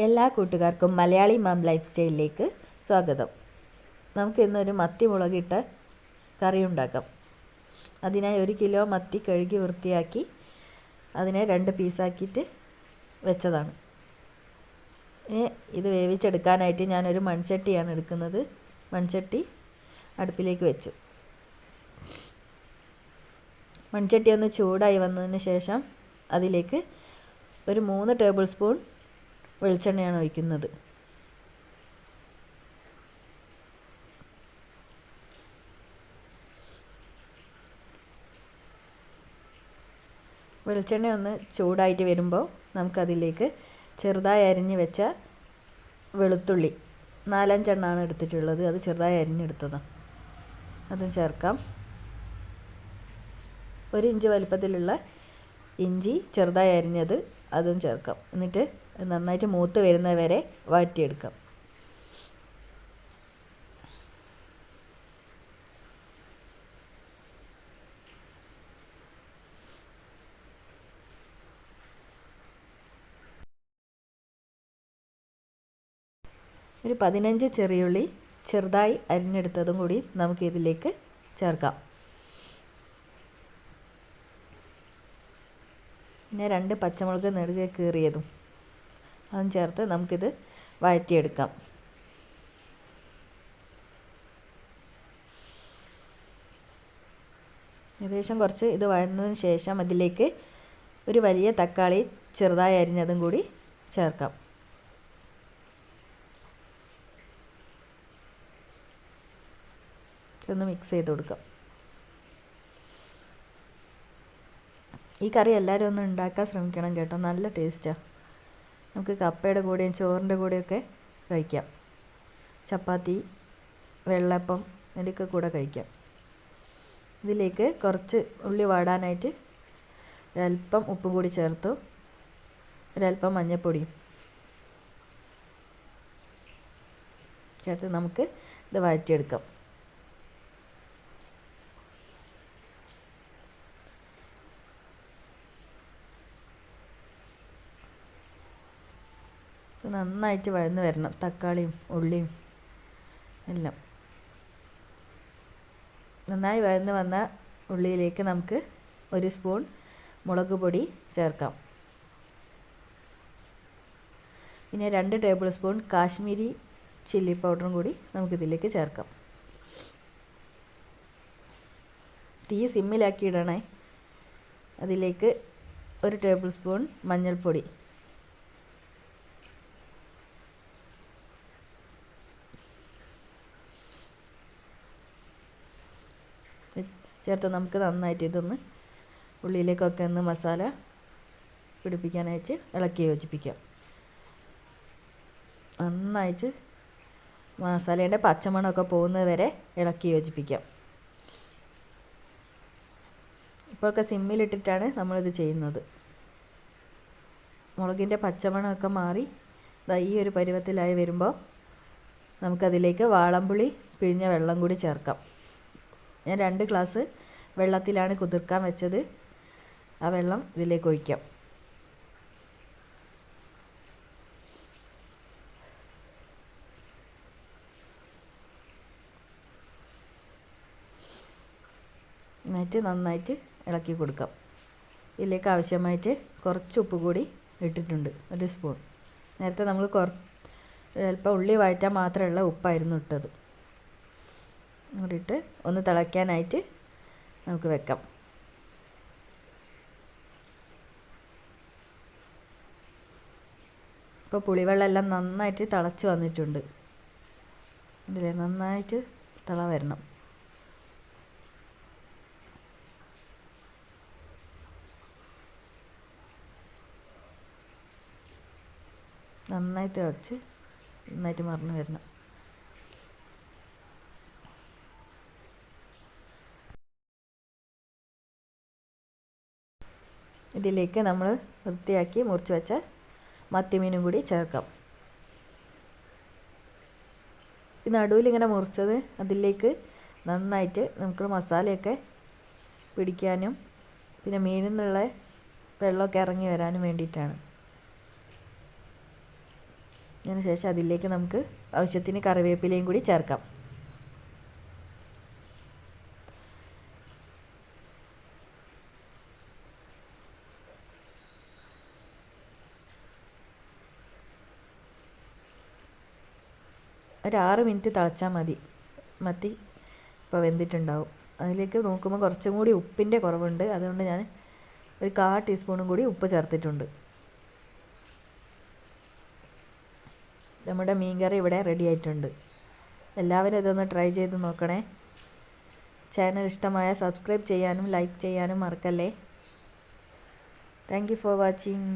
എല്ലാ കൂട്ടുകാർക്കും മലയാളി മാം ലൈഫ് സ്റ്റൈലിലേക്ക് സ്വാഗതം. നമുക്ക് ഇന്നൊരു മത്തി മുളകിട്ട കറി ഉണ്ടാക്കാം. അതിനായി 1 കിലോ മത്തി കഴുകി വൃത്തിയാക്കി അതിനെ 2 പീസാക്കിയിട്ട് വെച്ചതാണ്. ഇനി ഇത് വേവിച്ചെടുക്കാനായിട്ട് ഞാനൊരു മൺചട്ടിയാണ് എടുക്കുന്നത്. മൺചട്ടി അടുപ്പിലേക്ക് വെച്ചു. മൺചട്ടി ഒന്ന് ചൂടായി വന്നതിന് ശേഷം അതിലേക്ക് ഒരു 3 ടേബിൾ സ്പൂൺ വെളിച്ചെണ്ണയാണ് ഒഴിക്കുന്നത്. വെളിച്ചെണ്ണ ഒന്ന് ചൂടായിട്ട് വരുമ്പോൾ നമുക്കതിലേക്ക് ചെറുതായി അരിഞ്ഞ് വെച്ച വെളുത്തുള്ളി 4-5 എണ്ണമാണ് എടുത്തിട്ടുള്ളത്. അത് ചെറുതായി അരിഞ്ഞെടുത്തതാണ്. അതും ചേർക്കാം. 1 ഇഞ്ച് വലുപ്പത്തിലുള്ള ഇഞ്ചി ചെറുതായി അരിഞ്ഞത് അതും ചേർക്കാം. എന്നിട്ട് നന്നായിട്ട് മൂത്ത് വരുന്നവരെ വഴറ്റിയെടുക്കാം. ഒരു 15 ചെറിയുള്ളി ചെറുതായി അരിഞ്ഞെടുത്തതും കൂടി നമുക്ക് ഇതിലേക്ക് ചേർക്കാം. പിന്നെ 2 പച്ചമുളക് നെടുകെ കീറിയതും അതും ചേർത്ത് നമുക്കിത് വഴറ്റിയെടുക്കാം. ഏകദേശം കുറച്ച് ഇത് വഴന്നതിന് ശേഷം അതിലേക്ക് ഒരു വലിയ തക്കാളി ചെറുതായി അരിഞ്ഞതും കൂടി ചേർക്കാം. ഒന്ന് മിക്സ് ചെയ്ത് കൊടുക്കാം. ഈ കറി എല്ലാവരും ഒന്ന് ഉണ്ടാക്കാൻ ശ്രമിക്കണം കേട്ടോ. നല്ല ടേസ്റ്റാണ്. നമുക്ക് കപ്പയുടെ കൂടെയും ചോറിൻ്റെ കൂടെയൊക്കെ കഴിക്കാം. ചപ്പാത്തി, വെള്ളപ്പം ഇതിൻ്റെയൊക്കെ കൂടെ കഴിക്കാം. ഇതിലേക്ക് കുറച്ച് ഉള്ളി വാടാനായിട്ട് ഒരല്പം ഉപ്പും കൂടി ചേർത്തു. ഒരല്പം മഞ്ഞൾപ്പൊടിയും ചേർത്ത് നമുക്ക് ഇത് വഴറ്റിയെടുക്കാം. നന്നായിട്ട് വഴന്ന് വരണം. തക്കാളിയും ഉള്ളിയും എല്ലാം നന്നായി വഴന്ന് വന്ന ഉള്ളിയിലേക്ക് നമുക്ക് 1 സ്പൂൺ മുളക് പൊടി ചേർക്കാം. പിന്നെ 2 ടേബിൾ സ്പൂൺ കാശ്മീരി ചില്ലി പൗഡറും കൂടി നമുക്കിതിലേക്ക് ചേർക്കാം. തീ സിമ്മിലാക്കി ഇടണേ. അതിലേക്ക് 1 ടേബിൾ സ്പൂൺ മഞ്ഞൾപ്പൊടി, ചേർത്ത് നമുക്ക് നന്നായിട്ട് ഇതൊന്ന് ഉള്ളിയിലേക്കൊക്കെ ഒന്ന് മസാല പിടിപ്പിക്കാനായിട്ട് ഇളക്കി യോജിപ്പിക്കാം. നന്നായിട്ട് മസാലേൻ്റെ പച്ചമണമൊക്കെ പോകുന്നത് വരെ ഇളക്കി യോജിപ്പിക്കാം. ഇപ്പോഴൊക്കെ സിമ്മിലിട്ടിട്ടാണ് നമ്മളിത് ചെയ്യുന്നത്. മുളകിൻ്റെ പച്ചമണമൊക്കെ മാറി ഈ ഒരു പരുവത്തിലായി വരുമ്പോൾ നമുക്കതിലേക്ക് വാളംപുളി പിഴിഞ്ഞ വെള്ളം കൂടി ചേർക്കാം. ഞാൻ 2 ഗ്ലാസ് വെള്ളത്തിലാണ് കുതിർക്കാൻ വെച്ചത്. ആ വെള്ളം ഇതിലേക്ക് ഒഴിക്കാം. എന്നിട്ട് നന്നായിട്ട് ഇളക്കി കൊടുക്കാം. ഇതിലേക്ക് ആവശ്യമായിട്ട് കുറച്ച് ഉപ്പ് കൂടി ഇട്ടിട്ടുണ്ട്. 1 സ്പൂൺ. നേരത്തെ നമ്മൾ അല്പം ഉള്ളി വഴറ്റാൻ മാത്രമുള്ള ഉപ്പായിരുന്നു ഇട്ടത്. കൂടിയിട്ട് ഒന്ന് തിളയ്ക്കാനായിട്ട് നമുക്ക് വെക്കാം. ഇപ്പോൾ പുളിവെള്ളം എല്ലാം നന്നായിട്ട് തിളച്ച് വന്നിട്ടുണ്ട്. ഇതിലെ നന്നായിട്ട് തിള വരണം. നന്നായി തിളച്ച് നന്നായിട്ട് മറിഞ്ഞ് വരണം. ഇതിലേക്ക് നമ്മൾ വൃത്തിയാക്കി മുറിച്ച് വെച്ച മത്തിമീനും കൂടി ചേർക്കാം. ഈ നടുവിൽ ഇങ്ങനെ മുറിച്ചത് അതിലേക്ക് നന്നായിട്ട് നമുക്ക് മസാലയൊക്കെ പിടിക്കാനും പിന്നെ മീനിൽ നിന്നുള്ള വെള്ളമൊക്കെ ഇറങ്ങി വരാനും വേണ്ടിയിട്ടാണ്. അതിനുശേഷം അതിലേക്ക് നമുക്ക് ആവശ്യത്തിന് കറിവേപ്പിലയും കൂടി ചേർക്കാം. ഒരു 6 മിനിറ്റ് തിളച്ചാൽ മതി. മത്തി ഇപ്പോൾ വെന്തിട്ടുണ്ടാവും. അതിലേക്ക് നോക്കുമ്പോൾ കുറച്ചും കൂടി ഉപ്പിൻ്റെ കുറവുണ്ട്. അതുകൊണ്ട് ഞാൻ ഒരു 1/4 ടീസ്പൂണും കൂടി ഉപ്പ് ചേർത്തിട്ടുണ്ട്. നമ്മുടെ മീൻ കറി ഇവിടെ റെഡി ആയിട്ടുണ്ട്. എല്ലാവരും ഇതൊന്ന് ട്രൈ ചെയ്ത് നോക്കണേ. ചാനൽ ഇഷ്ടമായ സബ്സ്ക്രൈബ് ചെയ്യാനും ലൈക്ക് ചെയ്യാനും മറക്കല്ലേ. Thank you for watching.